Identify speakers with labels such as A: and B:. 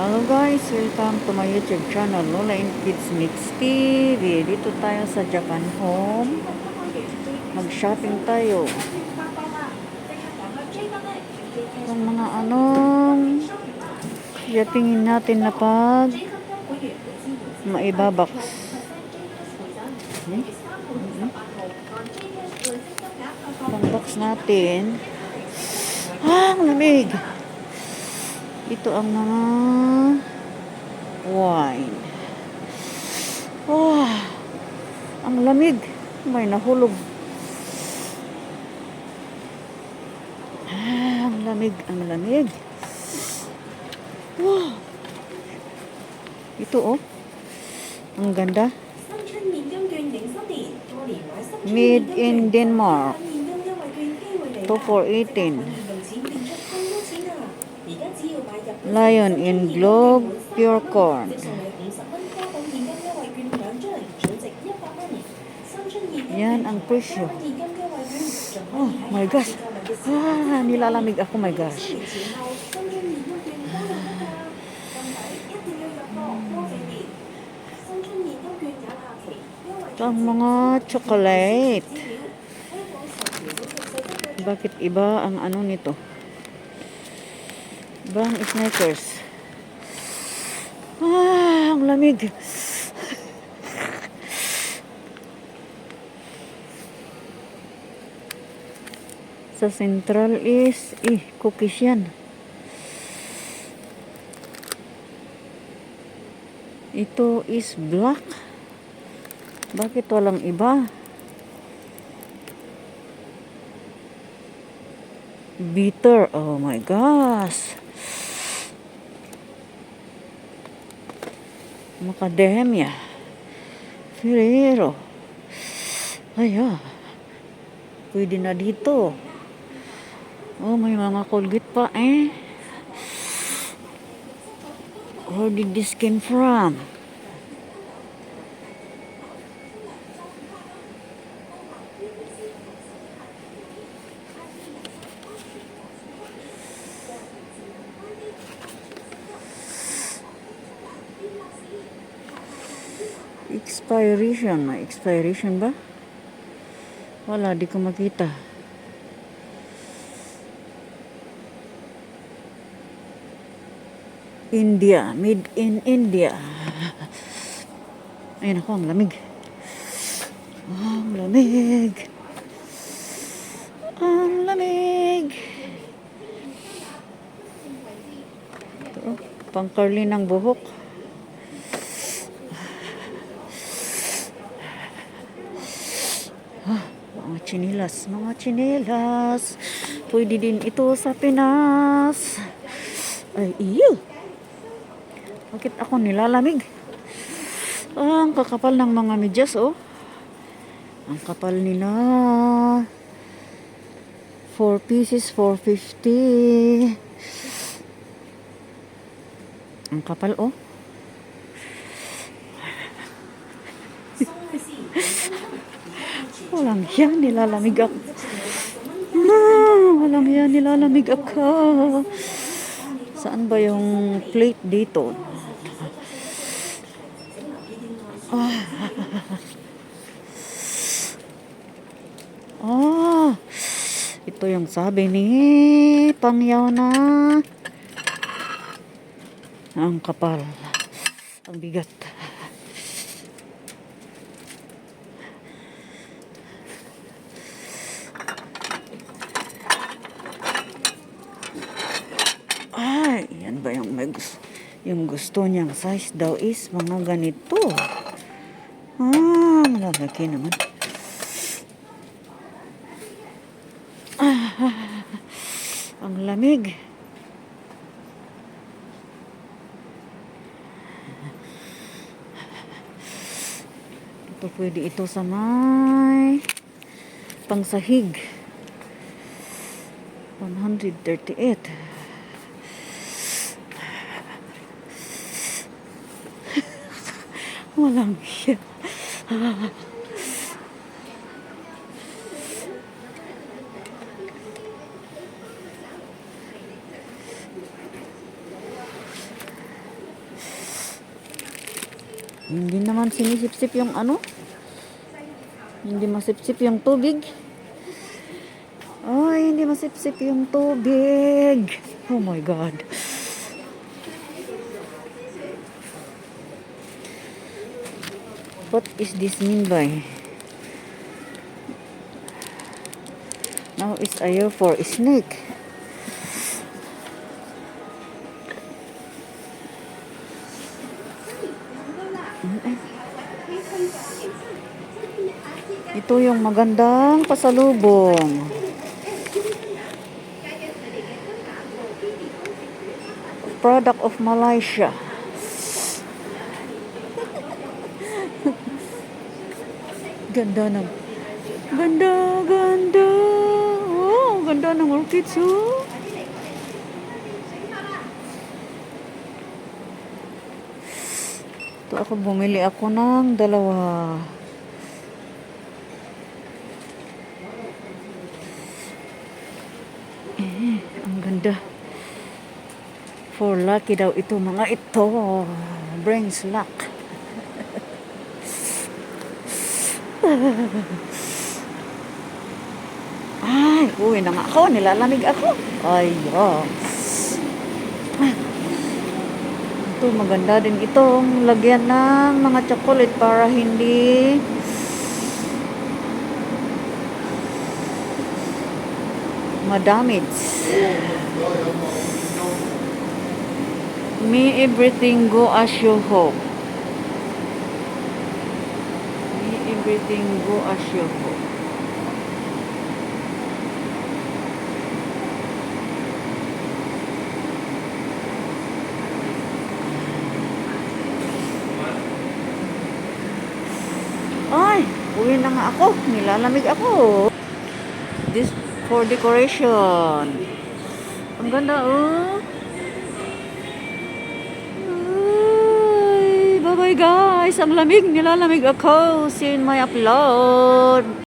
A: Hello guys, welcome to my YouTube channel, Lola and Kids Mix TV. Dito tayo sa Japan Home. Mag-shopping tayo. Kung mga shoppingin natin na pag maibabox. Pang-box natin. Ang lamig! Ito ang mga wine. Oh, ang lamig. May nahulog. Ang lamig, ang lamig. Oh. Ito oh. Ang ganda. Made in Denmark. 2 for 18. Lion in Globe Pure Corn. Yan ang presyo. Oh my gosh. Nilalamig ako, my gosh. Ito ang mga chocolate. Bakit iba ang nito? Bang Snickers. Ang lamig. Sa Central is cookies yan. Ito is black. Bakit walang iba? Bitter. Oh my gosh. Macadamia. Ferrero. Ay, pwede na dito. Oh, may mga Colgate pa Where did this came from? Expiration. May expiration ba? Wala, di ko makita. India. Made in India. Ayun ako, ang lamig. Ang lamig. Ang lamig. Ito, pang-curly ng buhok. Mga chinilas. Pwede din ito sa Pinas. Ay, iyo. Bakit ako nilalamig? Ang kakapal ng mga medyas, oh. Ang kapal nila. 4 pieces, 450. Ang kapal, oh. Walang yan, nilalamig ako. Walang yan, nilalamig ako. Saan ba yung plate dito? Ito yung sabi ni Pangyaw na ang kapal. Ang bigat. Yan ba yung gusto niyang size daw is mga ganito. Malaki naman. Ang lamig. Ito pwede ito sa may pangsahig. 138. Walang siya. Hindi naman sinisip-sip yung ano. Hindi masipsip yung tubig. Ay, hindi masipsip yung tubig. Oh my God. What is this mean by? Now is a year for snake. Ito yung magandang pasalubong. Product of Malaysia. Ganda ng ganda. Oh, ganda ng orchids, oh. Ito ako, bumili ako ng dalawa. Ang ganda. For lucky daw ito, mga ito. Brings luck. Ay, uwi na nga ako. Nilalamig ako. Ay, ito, maganda din itong lagyan ng mga chocolate para hindi madamage. May everything go as you hope. May everything go as you hope. Ay, uwi na nga ako. Nilalamig ako. This for decoration. Ang ganda, oh. Ay, bye-bye guys. Ang lamig. Nilalamig ako. See you in my upload.